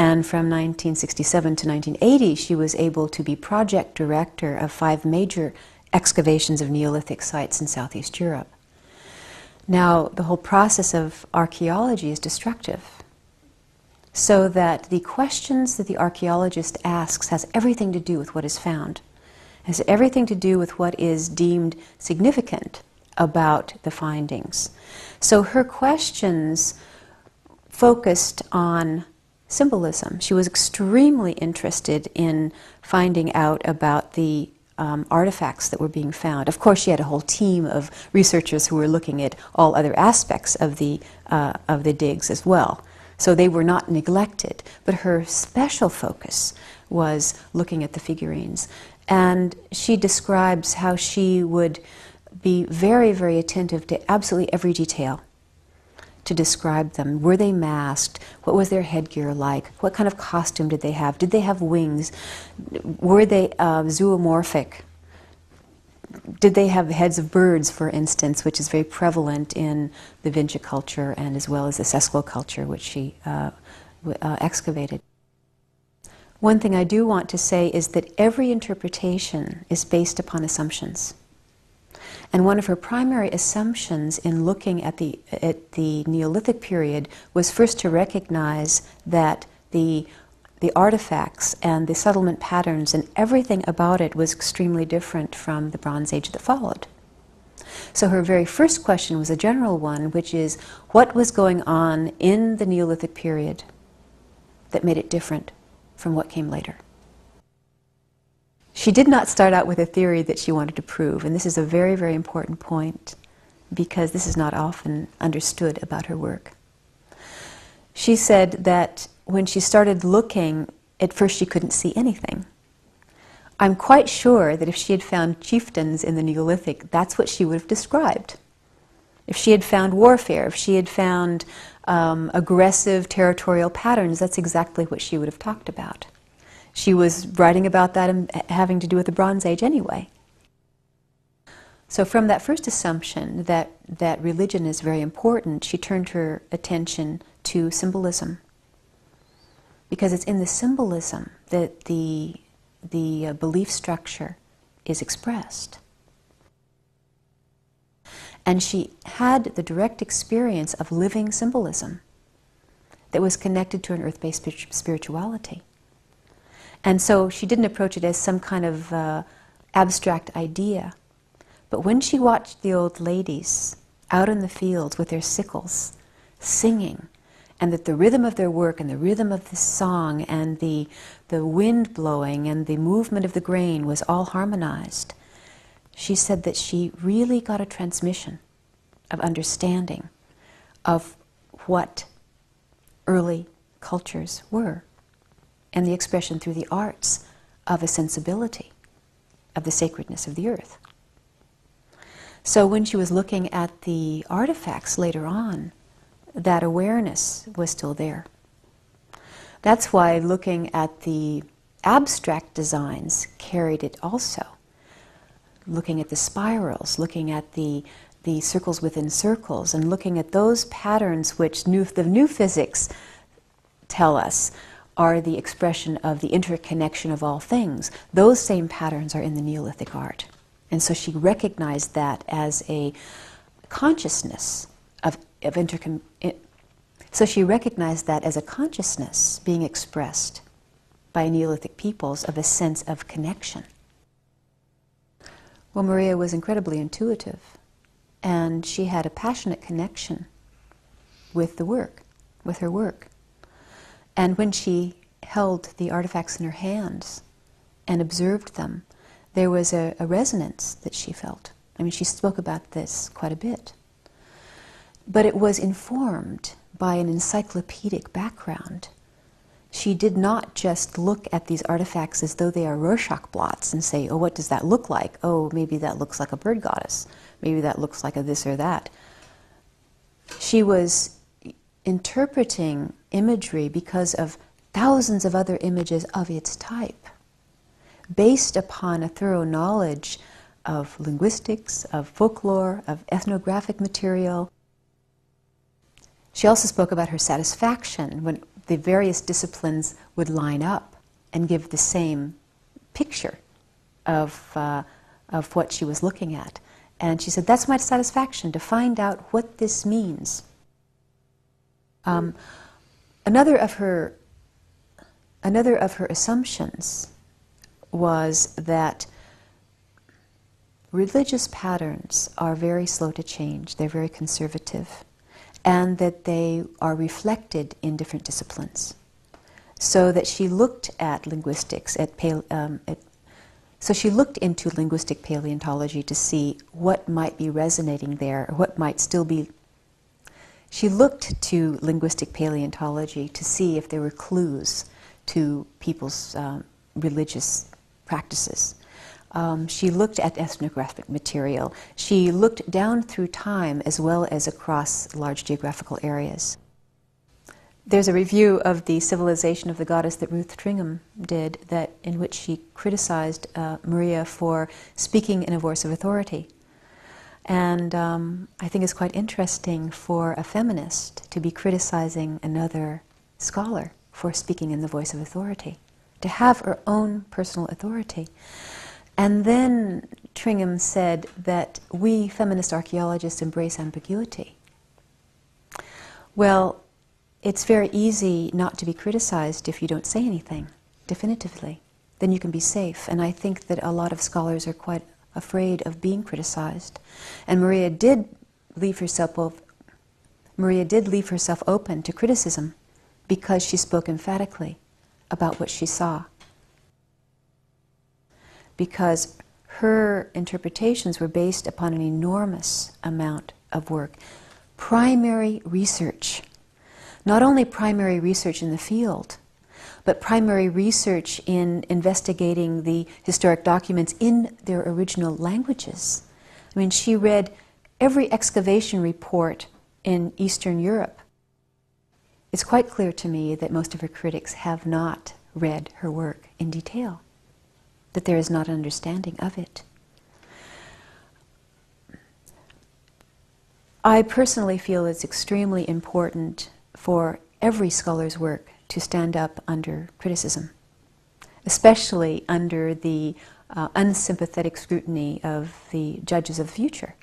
And from 1967 to 1980, she was able to be project director of 5 major excavations of Neolithic sites in Southeast Europe. Now, the whole process of archaeology is destructive, so that the questions that the archaeologist asks has everything to do with what is found, has everything to do with what is deemed significant about the findings. So her questions focused on symbolism. She was extremely interested in finding out about the artifacts that were being found. Of course, she had a whole team of researchers who were looking at all other aspects of the digs as well. So they were not neglected, but her special focus was looking at the figurines. And she describes how she would be very, very attentive to absolutely every detail to describe them. Were they masked? What was their headgear like? What kind of costume did they have? Did they have wings? Were they zoomorphic? Did they have heads of birds, for instance, which is very prevalent in the Vinci culture and as well as the Sesquo culture, which she excavated? One thing I do want to say is that every interpretation is based upon assumptions. And one of her primary assumptions in looking at the Neolithic period was first to recognize that the artifacts and the settlement patterns and everything about it was extremely different from the Bronze Age that followed. So her very first question was a general one, which is, what was going on in the Neolithic period that made it different from what came later? She did not start out with a theory that she wanted to prove, and this is a very, very important point because this is not often understood about her work. She said that when she started looking, at first she couldn't see anything. I'm quite sure that if she had found chieftains in the Neolithic, that's what she would have described. If she had found warfare, if she had found aggressive territorial patterns, that's exactly what she would have talked about. She was writing about that and having to do with the Bronze Age anyway. So from that first assumption that religion is very important, she turned her attention to symbolism. Because it's in the symbolism that the belief structure is expressed. And she had the direct experience of living symbolism that was connected to an earth-based spirituality. And so she didn't approach it as some kind of abstract idea. But when she watched the old ladies out in the fields with their sickles, singing, and that the rhythm of their work and the rhythm of the song and the wind blowing and the movement of the grain was all harmonized, she said that she really got a transmission of understanding of what early cultures were, and the expression through the arts of a sensibility of the sacredness of the earth. So when she was looking at the artifacts later on, that awareness was still there. That's why looking at the abstract designs carried it also. Looking at the spirals, looking at the circles within circles, and looking at those patterns which the new physics tell us are the expression of the interconnection of all things. Those same patterns are in the Neolithic art. And so she recognized that as a consciousness so she recognized that as a consciousness being expressed by Neolithic peoples of a sense of connection. Well, Marija was incredibly intuitive, and she had a passionate connection with the work, with her work. And when she held the artifacts in her hands and observed them, there was a resonance that she felt. I mean, she spoke about this quite a bit. But it was informed by an encyclopedic background. She did not just look at these artifacts as though they are Rorschach blots and say, oh, what does that look like? Oh, maybe that looks like a bird goddess. Maybe that looks like a this or that. She was interpreting imagery because of thousands of other images of its type, based upon a thorough knowledge of linguistics, of folklore, of ethnographic material. She also spoke about her satisfaction the various disciplines would line up and give the same picture of what she was looking at. And she said, that's my satisfaction, to find out what this means. Another of her assumptions was that religious patterns are very slow to change, they're very conservative, and that they are reflected in different disciplines. So that she looked at linguistics, so she looked into linguistic paleontology to see what might be resonating there, or what might still be. She looked to linguistic paleontology to see if there were clues to people's religious practices. She looked at ethnographic material. She looked down through time as well as across large geographical areas. There's a review of the Civilization of the Goddess that Ruth Tringham did, in which she criticized Marija for speaking in a voice of authority. And I think it's quite interesting for a feminist to be criticizing another scholar for speaking in the voice of authority, to have her own personal authority. And then Tringham said that we feminist archaeologists embrace ambiguity. Well, it's very easy not to be criticized if you don't say anything definitively. Then you can be safe. And I think that a lot of scholars are quite afraid of being criticized. And Marija did leave herself open to criticism because she spoke emphatically about what she saw. Because her interpretations were based upon an enormous amount of work. Primary research. Not only primary research in the field, but primary research in investigating the historic documents in their original languages. I mean, she read every excavation report in Eastern Europe. It's quite clear to me that most of her critics have not read her work in detail, that there is not an understanding of it. I personally feel it's extremely important for every scholar's work to stand up under criticism, especially under the unsympathetic scrutiny of the judges of the future.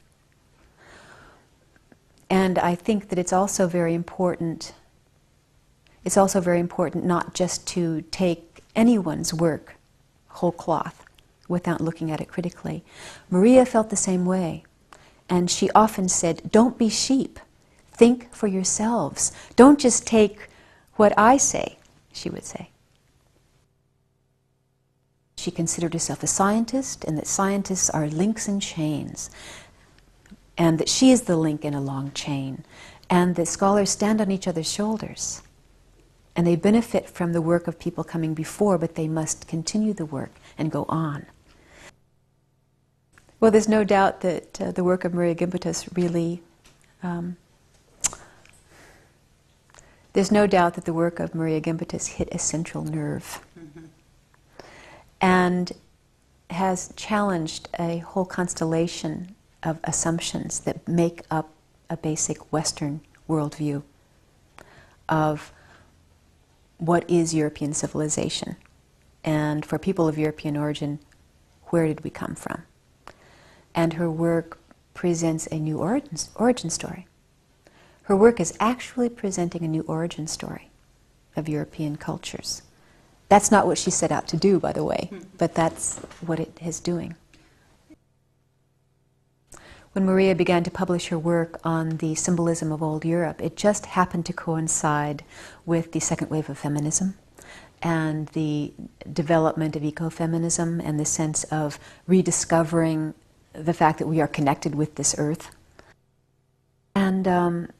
And I think that it's also very important not just to take anyone's work whole cloth without looking at it critically. Marija felt the same way, and she often said, don't be sheep. Think for yourselves. Don't just take what I say, she would say. She considered herself a scientist, and that scientists are links in chains, and that she is the link in a long chain, and that scholars stand on each other's shoulders, and they benefit from the work of people coming before, but they must continue the work and go on. Well, there's no doubt that the work of Marija Gimbutas really there's no doubt that the work of Marija Gimbutas hit a central nerve and has challenged a whole constellation of assumptions that make up a basic Western worldview of what is European civilization. And for people of European origin, where did we come from? And her work presents a new origin story. Her work is actually presenting a new origin story of European cultures. That's not what she set out to do, by the way, but that's what it is doing. When Marija began to publish her work on the symbolism of old Europe, it just happened to coincide with the second wave of feminism and the development of ecofeminism and the sense of rediscovering the fact that we are connected with this earth. And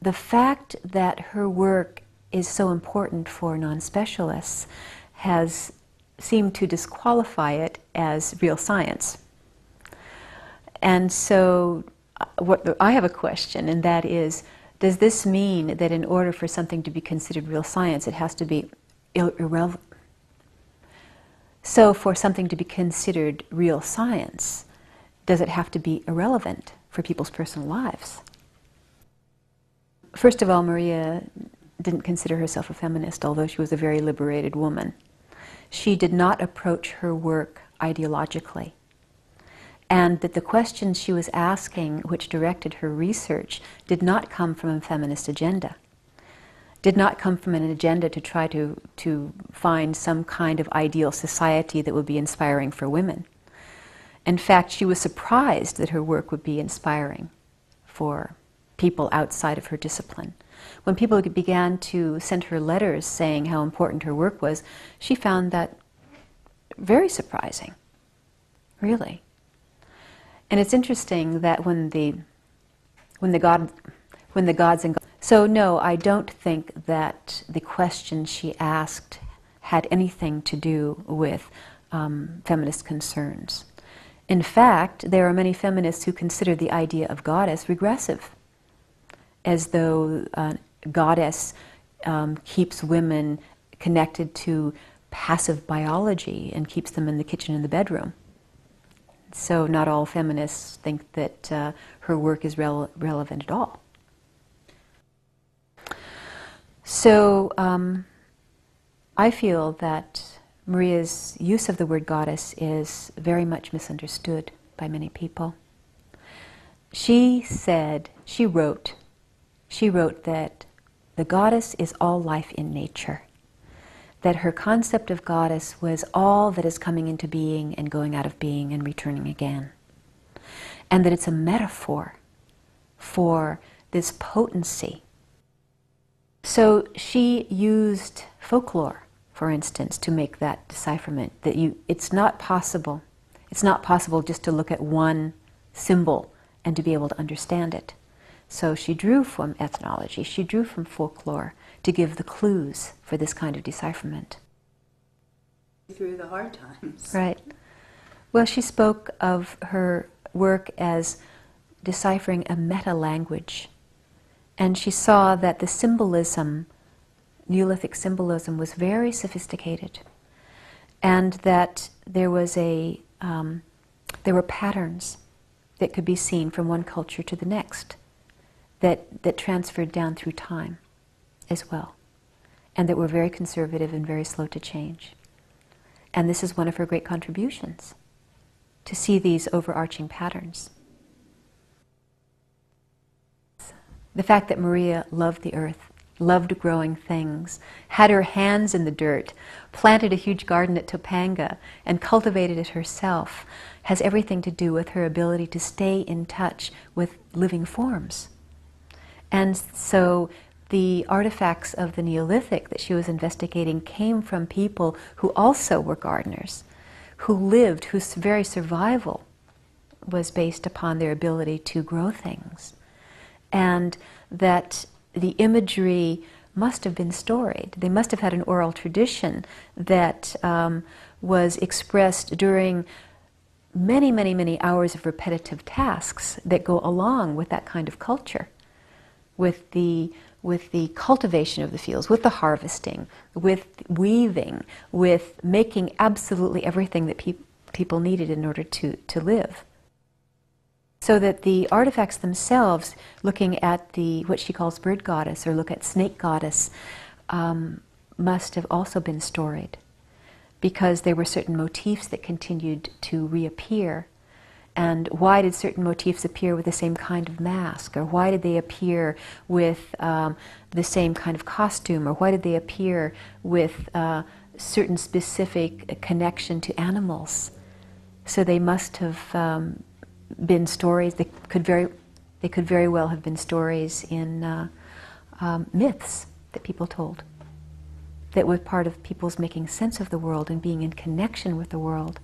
the fact that her work is so important for non-specialists has seemed to disqualify it as real science. And so I have a question, and that is, does this mean that in order for something to be considered real science, it has to be irrelevant? So for something to be considered real science, does it have to be irrelevant for people's personal lives? First of all, Marija didn't consider herself a feminist, although she was a very liberated woman. She did not approach her work ideologically. And that the questions she was asking, which directed her research, did not come from a feminist agenda. Did not come from an agenda to try to find some kind of ideal society that would be inspiring for women. In fact, she was surprised that her work would be inspiring for people outside of her discipline. When people began to send her letters saying how important her work was, she found that very surprising, really. And it's interesting that when the gods and so no, I don't think that the questions she asked had anything to do with feminist concerns. In fact, there are many feminists who consider the idea of goddess regressive, as though goddess keeps women connected to passive biology and keeps them in the kitchen and the bedroom. So not all feminists think that her work is relevant at all. So I feel that Marija's use of the word goddess is very much misunderstood by many people. She wrote that the goddess is all life in nature, that her concept of goddess was all that is coming into being and going out of being and returning again, and that it's a metaphor for this potency. So she used folklore, for instance, to make that decipherment, that it's not possible just to look at one symbol and to be able to understand it. So she drew from ethnology, she drew from folklore to give the clues for this kind of decipherment. Through the hard times. Right. Well, she spoke of her work as deciphering a meta-language. And she saw that the symbolism, Neolithic symbolism, was very sophisticated. And that there were patterns that could be seen from one culture to the next, that transferred down through time as well, and that were very conservative and very slow to change. And this is one of her great contributions, to see these overarching patterns. The fact that Marija loved the earth, loved growing things, had her hands in the dirt, planted a huge garden at Topanga, and cultivated it herself, has everything to do with her ability to stay in touch with living forms. And so the artifacts of the Neolithic that she was investigating came from people who also were gardeners, who lived, whose very survival was based upon their ability to grow things. And that the imagery must have been storied. They must have had an oral tradition that was expressed during many, many, many hours of repetitive tasks that go along with that kind of culture, with the cultivation of the fields, with the harvesting, with weaving, with making absolutely everything that people needed in order to live. So that the artifacts themselves, looking at what she calls bird goddess, or look at snake goddess, must have also been storied, because there were certain motifs that continued to reappear. And why did certain motifs appear with the same kind of mask? Or why did they appear with the same kind of costume? Or why did they appear with certain specific connection to animals? So they must have been stories. They could very well have been stories in myths that people told, that were part of people's making sense of the world and being in connection with the world.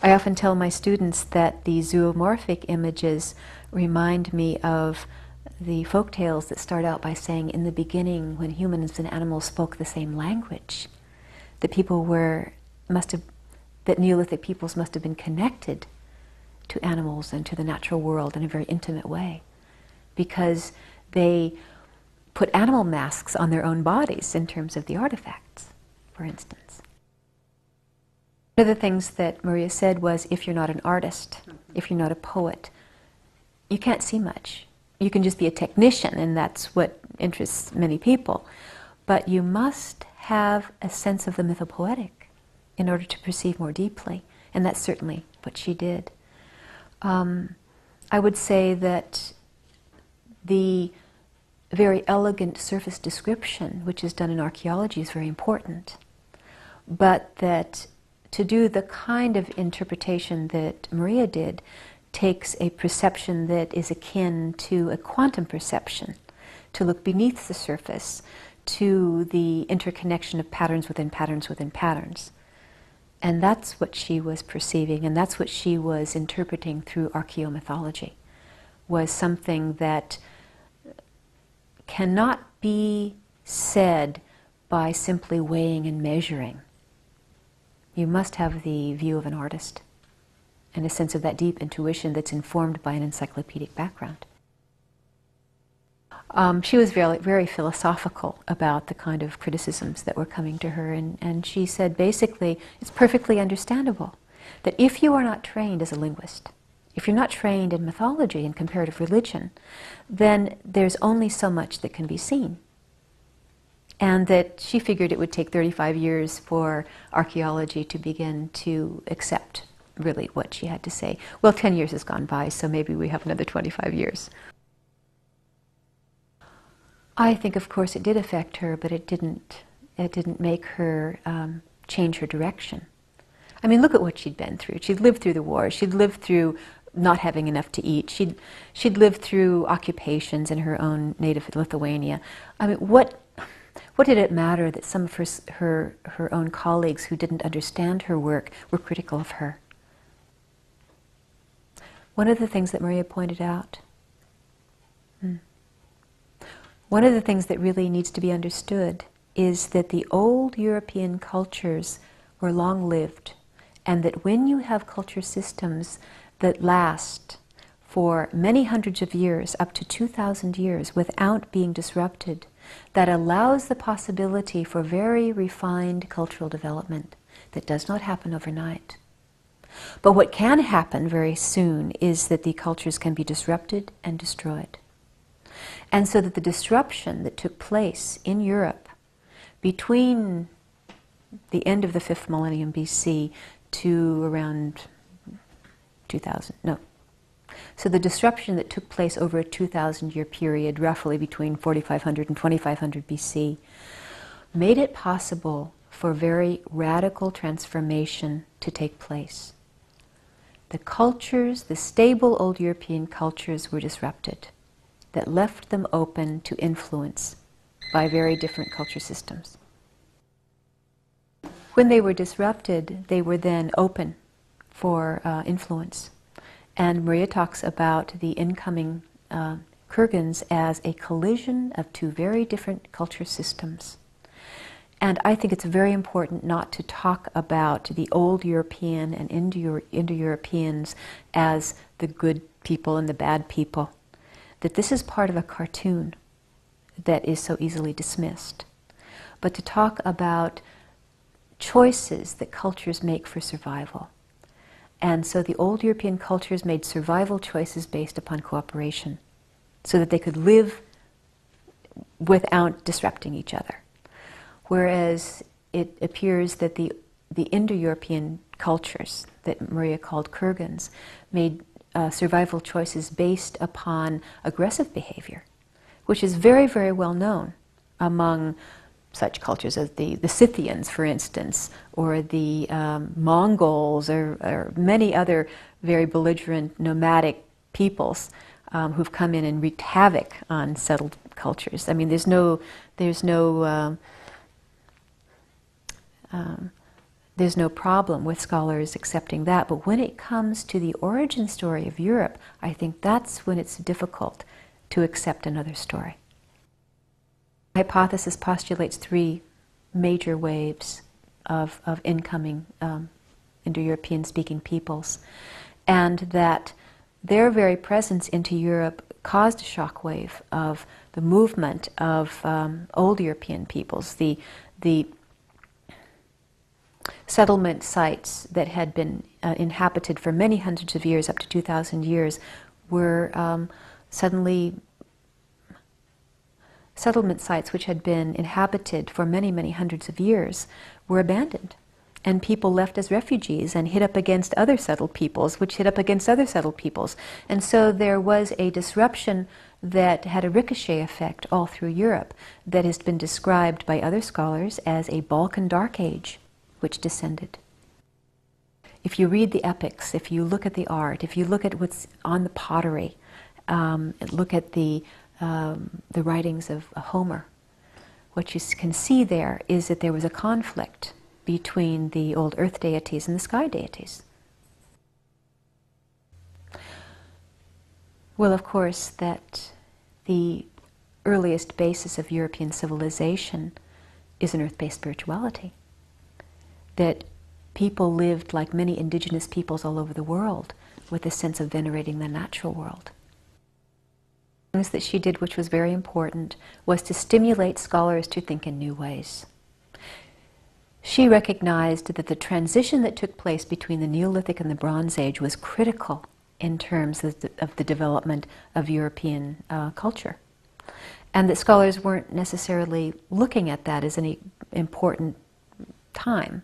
I often tell my students that the zoomorphic images remind me of the folk tales that start out by saying, in the beginning, when humans and animals spoke the same language, that that Neolithic peoples must have been connected to animals and to the natural world in a very intimate way, because they put animal masks on their own bodies in terms of the artifacts, for instance. One of the things that Marija said was, if you're not an artist, if you're not a poet, you can't see much. You can just be a technician, and that's what interests many people. But you must have a sense of the mythopoetic in order to perceive more deeply, and that's certainly what she did. I would say that the very elegant surface description, which is done in archaeology, is very important, but that to do the kind of interpretation that Marija did takes a perception that is akin to a quantum perception, to look beneath the surface, to the interconnection of patterns within patterns within patterns. And that's what she was perceiving, and that's what she was interpreting through archaeomythology, was something that cannot be said by simply weighing and measuring. You must have the view of an artist and a sense of that deep intuition that's informed by an encyclopedic background. She was very, very philosophical about the kind of criticisms that were coming to her, and she said basically it's perfectly understandable that if you are not trained as a linguist, if you're not trained in mythology and comparative religion, then there's only so much that can be seen. And that she figured it would take 35 years for archaeology to begin to accept really what she had to say. Well, 10 years has gone by, so maybe we have another 25 years. I think, of course, it did affect her, but it didn't make her change her direction. I mean, look at what she'd been through. She'd lived through the war. She'd lived through not having enough to eat. She'd lived through occupations in her own native Lithuania. I mean, what did it matter that some of her own colleagues who didn't understand her work were critical of her? One of the things that Marija pointed out, one of the things that really needs to be understood is that the old European cultures were long-lived, and that when you have culture systems that last for many hundreds of years, up to 2,000 years, without being disrupted, that allows the possibility for very refined cultural development that does not happen overnight. But what can happen very soon is that the cultures can be disrupted and destroyed. And so that the disruption that took place in Europe between the end of the 5th millennium BC to around 2000, no. So the disruption that took place over a 2,000-year period, roughly between 4,500 and 2,500 BC, made it possible for very radical transformation to take place. The cultures, the stable old European cultures, were disrupted, that left them open to influence by very different culture systems. When they were disrupted, they were then open for influence. And Marija talks about the incoming Kurgans as a collision of two very different culture systems. And I think it's very important not to talk about the old European and Indo-Europeans as the good people and the bad people. That this is part of a cartoon that is so easily dismissed. But to talk about choices that cultures make for survival. And so the old European cultures made survival choices based upon cooperation, so that they could live without disrupting each other. Whereas it appears that the Indo-European cultures that Marija called Kurgans made survival choices based upon aggressive behavior, which is very, very well known among such cultures as the Scythians, for instance, or the Mongols, or many other very belligerent nomadic peoples who've come in and wreaked havoc on settled cultures. I mean, there's no problem with scholars accepting that. But when it comes to the origin story of Europe, I think that's when it's difficult to accept another story. The hypothesis postulates three major waves of incoming Indo-European speaking peoples, and that their very presence into Europe caused a shockwave of the movement of old European peoples. The settlement sites that had been inhabited for many hundreds of years, up to 2,000 years, were suddenly settlement sites which had been inhabited for many, many hundreds of years were abandoned. And people left as refugees and hit up against other settled peoples, which hit up against other settled peoples. And so there was a disruption that had a ricochet effect all through Europe that has been described by other scholars as a Balkan Dark Age, which descended. If you read the epics, if you look at the art, if you look at what's on the pottery, look at the writings of Homer, what you can see there is that there was a conflict between the old earth deities and the sky deities. Well, of course, that the earliest basis of European civilization is an earth-based spirituality. That people lived like many indigenous peoples all over the world with a sense of venerating the natural world. Things that she did, which was very important, was to stimulate scholars to think in new ways. She recognized that the transition that took place between the Neolithic and the Bronze Age was critical in terms of the development of European culture. And that scholars weren't necessarily looking at that as any important time.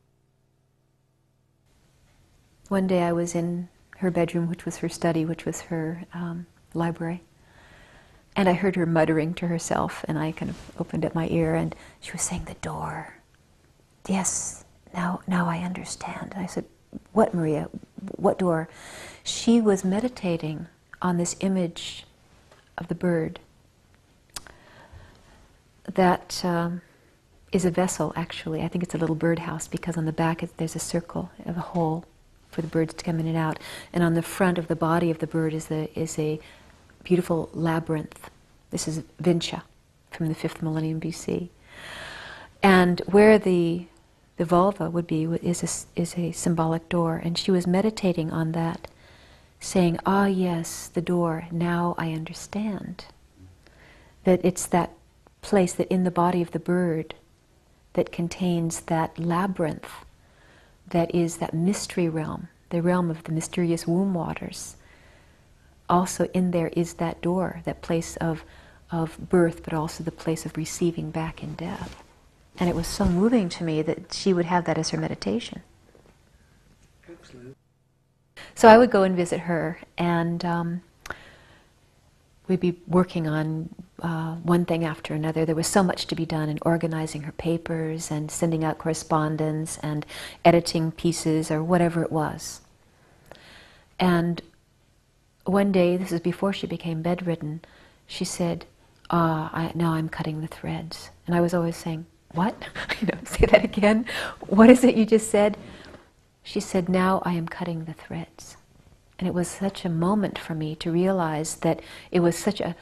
One day I was in her bedroom, which was her study, which was her library, and I heard her muttering to herself, and I kind of opened up my ear, and she was saying, "The door. Yes, now I understand." And I said, "What, Marija? What door?" She was meditating on this image of the bird that is a vessel, actually. I think it's a little birdhouse, because on the back there's a circle of a hole for the birds to come in and out, and on the front of the body of the bird is a beautiful labyrinth. This is Vincha from the 5th millennium BC. And where the vulva would be is a symbolic door, and she was meditating on that, saying, "Ah, yes, the door, now I understand." That it's that place that in the body of the bird that contains that labyrinth, that is that mystery realm, the realm of the mysterious womb waters. Also in there is that door, that place of birth, but also the place of receiving back in death. And it was so moving to me that she would have that as her meditation. Excellent. So I would go and visit her, and we'd be working on one thing after another. There was so much to be done in organizing her papers and sending out correspondence and editing pieces or whatever it was. And one day, this is before she became bedridden, she said, now I'm cutting the threads. And I was always saying, "What?" Say that again. "What is it you just said?" She said, "Now I am cutting the threads." And it was such a moment for me to realize that it was such a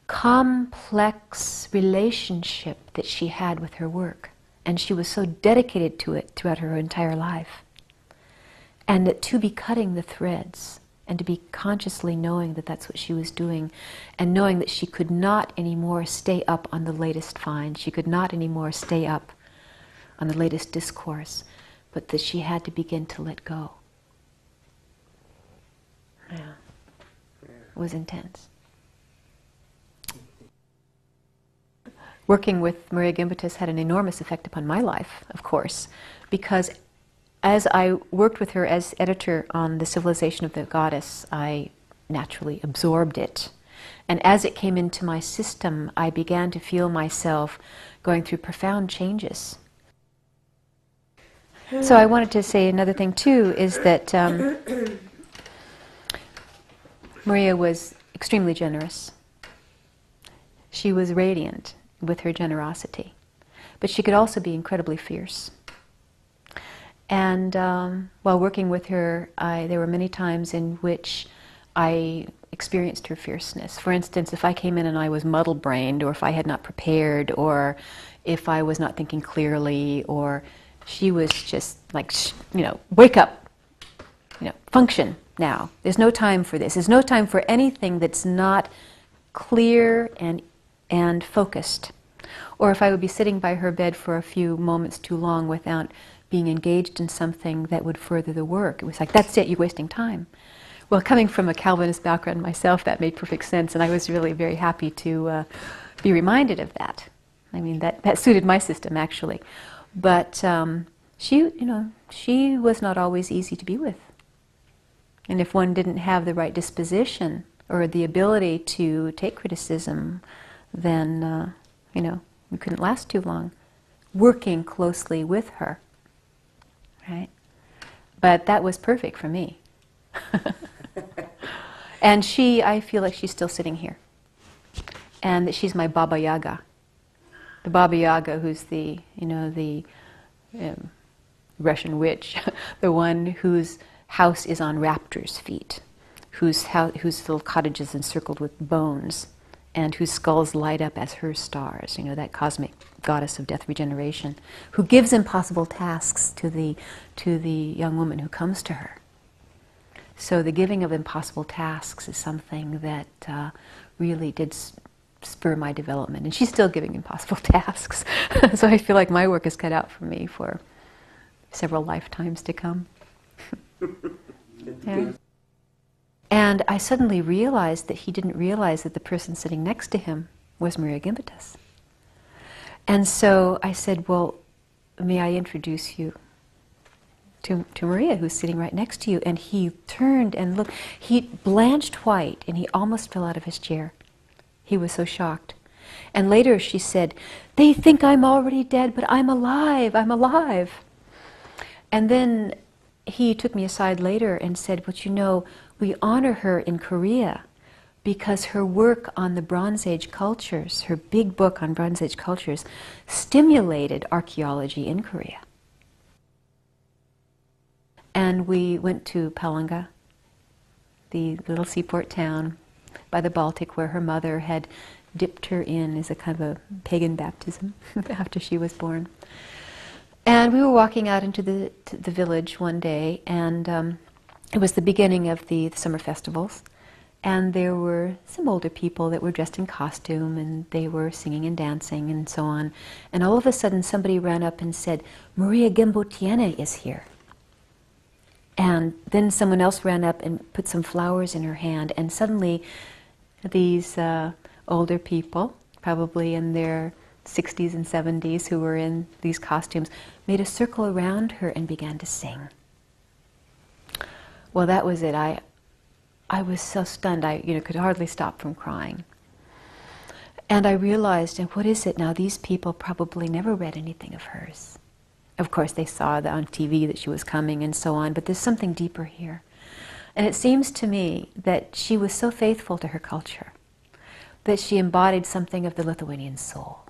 complex relationship that she had with her work. And she was so dedicated to it throughout her entire life. And that to be cutting the threads, and to be consciously knowing that that's what she was doing, and knowing that she could not anymore stay up on the latest find, she could not anymore stay up on the latest discourse, but that she had to begin to let go. Yeah. It was intense. Working with Marija Gimbutas had an enormous effect upon my life, of course, because as I worked with her as editor on The Civilization of the Goddess, I naturally absorbed it. And as it came into my system, I began to feel myself going through profound changes. So I wanted to say another thing too, is that Marija was extremely generous. She was radiant with her generosity, but she could also be incredibly fierce. And while working with her, there were many times in which I experienced her fierceness. For instance, if I came in and I was muddle-brained, or if I had not prepared, or if I was not thinking clearly, or she was just like, wake up, function now. There's no time for this. There's no time for anything that's not clear and focused. Or if I would be sitting by her bed for a few moments too long without being engaged in something that would further the work, it was like, that's it, you're wasting time. well, coming from a Calvinist background myself, that made perfect sense, and I was really very happy to be reminded of that. I mean, that suited my system, actually. But she was not always easy to be with. And if one didn't have the right disposition or the ability to take criticism, then, we couldn't last too long working closely with her, right? But that was perfect for me. And I feel like she's still sitting here. And that she's my Baba Yaga. The Baba Yaga, who's the Russian witch, the one whose house is on raptors' feet, whose little cottage is encircled with bones, and whose skulls light up as her stars, that cosmic goddess of death regeneration, who gives impossible tasks to the young woman who comes to her. So the giving of impossible tasks is something that really did spur my development. And she's still giving impossible tasks. So I feel like my work is cut out for me for several lifetimes to come. Yeah. And I suddenly realized that he didn't realize that the person sitting next to him was Marija Gimbutas. And so I said, well, may I introduce you to Marija, who's sitting right next to you? And he turned and looked. He blanched white, and he almost fell out of his chair. He was so shocked. And later she said, they think I'm already dead, but I'm alive, I'm alive. And then he took me aside later and said, but we honor her in Korea because her work on the Bronze Age cultures, her big book on Bronze Age cultures, stimulated archaeology in Korea. And we went to Palanga, the little seaport town by the Baltic where her mother had dipped her in as a kind of a pagan baptism after she was born. And we were walking out into the village one day, and it was the beginning of the summer festivals, and there were some older people that were dressed in costume, and they were singing and dancing and so on. And all of a sudden somebody ran up and said, Marija Gimbutas is here. And then someone else ran up and put some flowers in her hand, and suddenly these older people, probably in their 60s and 70s, who were in these costumes, made a circle around her and began to sing. Well, that was it. I was so stunned, I could hardly stop from crying. And I realized, and what is it now? These people probably never read anything of hers. Of course, they saw on TV that she was coming and so on, but there's something deeper here. And it seems to me that she was so faithful to her culture that she embodied something of the Lithuanian soul.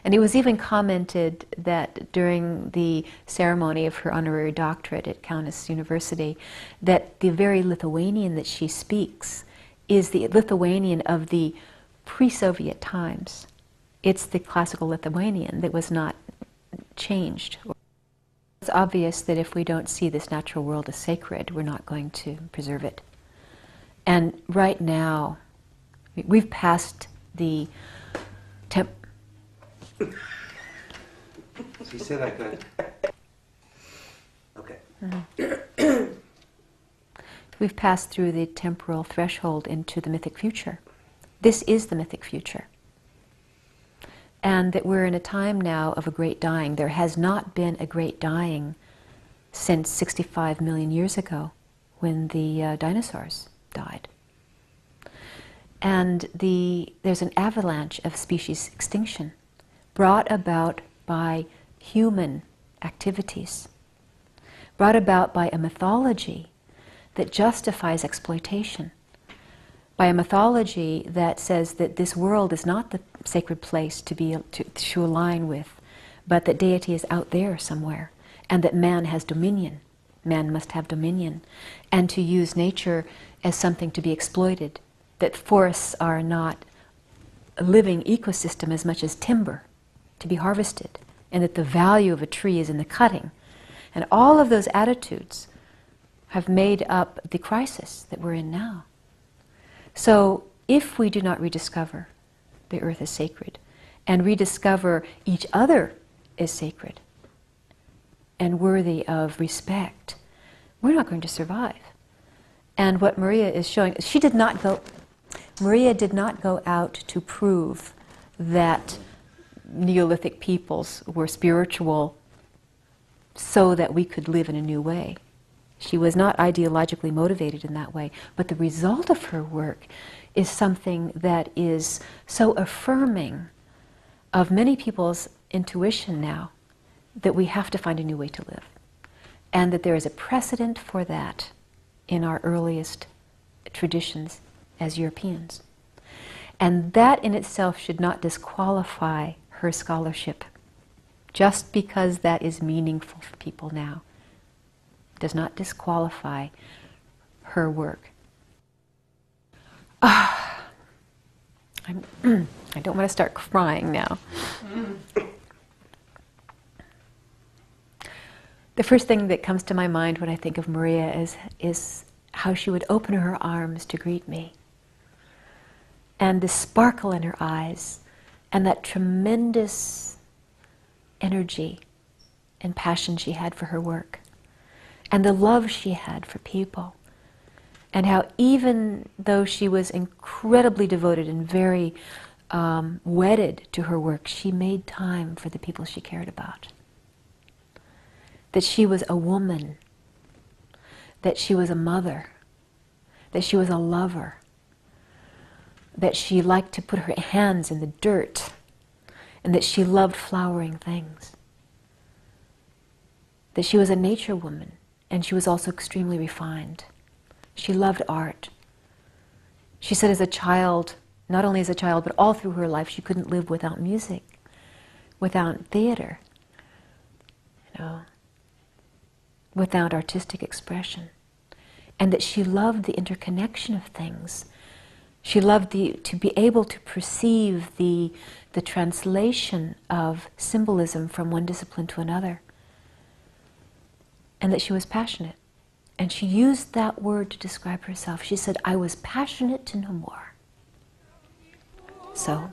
And it was even commented that during the ceremony of her honorary doctorate at Kaunas University, that the very Lithuanian that she speaks is the Lithuanian of the pre-Soviet times. It's the classical Lithuanian that was not changed. It's obvious that if we don't see this natural world as sacred, we're not going to preserve it. And right now, we've passed the She said I could. Okay. Mm-hmm. We've passed through the temporal threshold into the mythic future. This is the mythic future. And that we're in a time now of a great dying. There has not been a great dying since 65 million years ago when the dinosaurs died. And there's an avalanche of species extinction brought about by human activities, brought about by a mythology that justifies exploitation, by a mythology that says that this world is not the sacred place to align with, but that deity is out there somewhere, and that man has dominion. Man must have dominion, and to use nature as something to be exploited, that forests are not a living ecosystem as much as timber to be harvested, and that the value of a tree is in the cutting. And all of those attitudes have made up the crisis that we're in now. So if we do not rediscover the earth as sacred, and rediscover each other as sacred and worthy of respect, we're not going to survive. And what Marija is showing, Marija did not go out to prove that Neolithic peoples were spiritual so that we could live in a new way. She was not ideologically motivated in that way, but the result of her work is something that is so affirming of many people's intuition now that we have to find a new way to live, and that there is a precedent for that in our earliest traditions as Europeans. And that in itself should not disqualify her scholarship. Just because that is meaningful for people now does not disqualify her work. I don't want to start crying now. The first thing that comes to my mind when I think of Marija is how she would open her arms to greet me. And the sparkle in her eyes, and that tremendous energy and passion she had for her work, and the love she had for people, and how even though she was incredibly devoted and very wedded to her work, she made time for the people she cared about. That she was a woman, that she was a mother, that she was a lover, that she liked to put her hands in the dirt, and that she loved flowering things. That she was a nature woman, and she was also extremely refined. She loved art. She said as a child, not only as a child, but all through her life, she couldn't live without music, without theater, without artistic expression. And that she loved the interconnection of things. She loved to be able to perceive the translation of symbolism from one discipline to another. And that she was passionate. And she used that word to describe herself. She said, I was passionate to know more. So.